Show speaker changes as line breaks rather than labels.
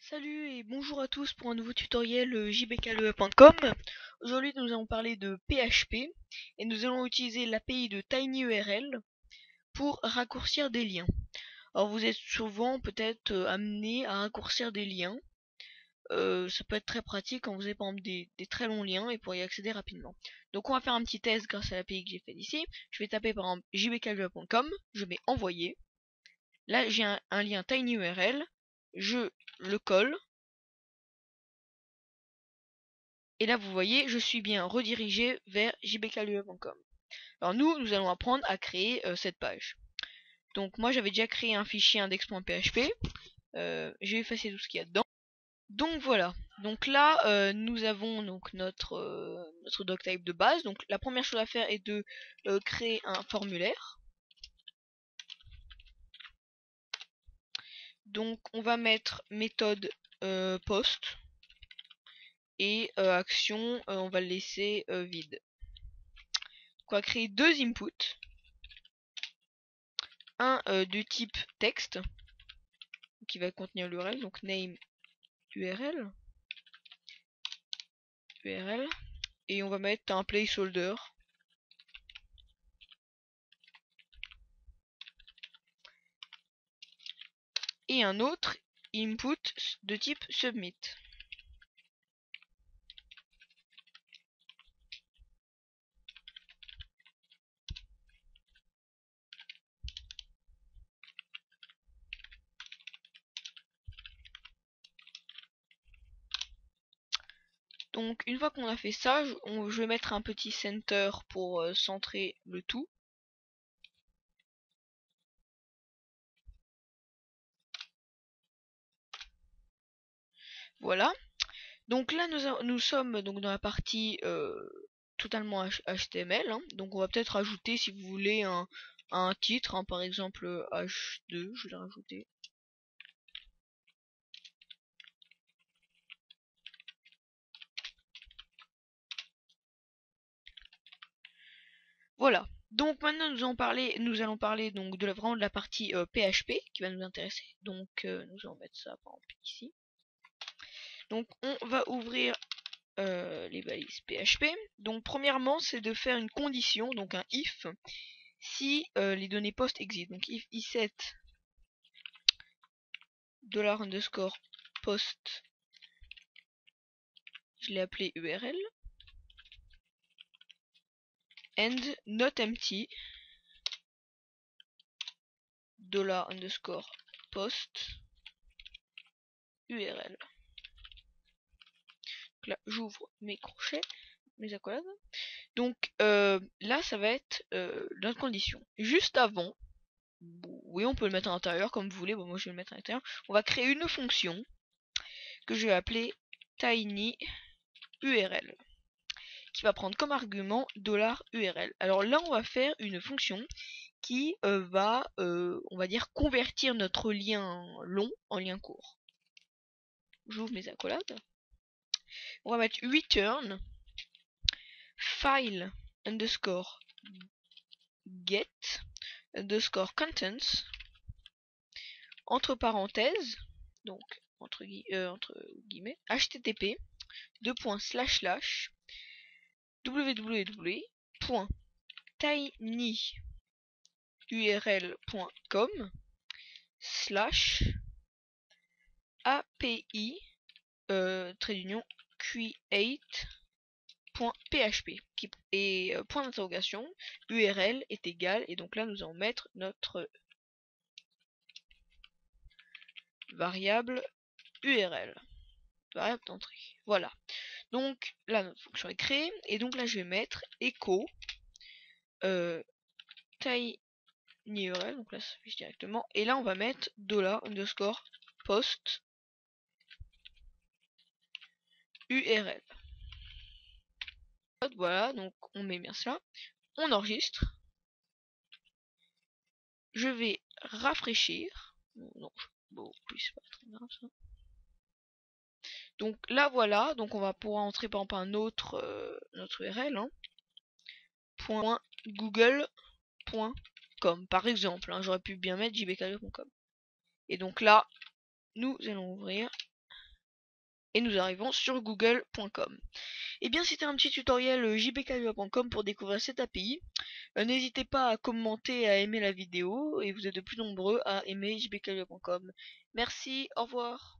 Salut et bonjour à tous pour un nouveau tutoriel jbkle.com. Aujourd'hui nous allons parler de PHP et nous allons utiliser l'API de tinyurl pour raccourcir des liens. Alors vous êtes souvent peut-être amené à raccourcir des liens. Ça peut être très pratique quand vous avez par exemple des très longs liens et pour y accéder rapidement. Donc on va faire un petit test grâce à l'API que j'ai fait ici. Je vais taper par exemple jbkle.com, je mets envoyer. Là j'ai un lien tinyurl, je le colle. Et là, vous voyez, je suis bien redirigé vers jbkle.com. Alors nous allons apprendre à créer cette page. Donc moi, j'avais déjà créé un fichier index.php. Je vais effacer tout ce qu'il y a dedans. Donc voilà. Donc là, nous avons donc notre doctype de base. Donc la première chose à faire est de créer un formulaire. Donc on va mettre méthode post et action, on va le laisser vide. On va créer deux inputs. Un de type texte qui va contenir l'URL, donc name URL, et on va mettre un placeholder et un autre input de type submit. Donc une fois qu'on a fait ça, je vais mettre un petit center pour centrer le tout. Voilà. Donc là nous sommes donc dans la partie totalement HTML. Hein. Donc on va peut-être ajouter, si vous voulez, un titre, hein, par exemple H2, je vais le rajouter. Voilà. Donc maintenant nous allons parler donc vraiment de la partie PHP qui va nous intéresser. Donc nous allons mettre ça par exemple ici. Donc on va ouvrir les balises PHP. Donc premièrement c'est de faire une condition, donc un if, si les données post existent. Donc if iset $_post, je l'ai appelé URL, and not empty $_post URL. Donc là j'ouvre mes crochets, mes accolades. Donc là ça va être notre condition. Juste avant, oui on peut le mettre à l'intérieur comme vous voulez, bon moi je vais le mettre à l'intérieur, on va créer une fonction que je vais appeler tinyurl qui va prendre comme argument $URL. Alors là on va faire une fonction qui va on va dire convertir notre lien long en lien court. J'ouvre mes accolades. On va mettre return file underscore get underscore contents entre parenthèses, donc entre guillemets, http www.tinyurl.com /api create.php et point d'interrogation, URL est égal, et donc là nous allons mettre notre variable URL, variable d'entrée. Voilà. Donc là notre fonction est créée, et donc là je vais mettre echo tinyurl, donc là ça s'affiche directement, et là on va mettre $_post URL. Voilà, donc on met bien ça, on enregistre, je vais rafraîchir, non, bon, oui, c'est pas très grave ça. Donc là voilà, donc on va pouvoir entrer par exemple un autre notre URL, hein, .google.com par exemple, hein, j'aurais pu bien mettre jbkle.com. Et donc là, nous allons ouvrir et nous arrivons sur google.com. Et bien c'était un petit tutoriel jbkalua.com pour découvrir cette API. N'hésitez pas à commenter et à aimer la vidéo, et vous êtes de plus nombreux à aimer jbkalua.com. Merci, au revoir.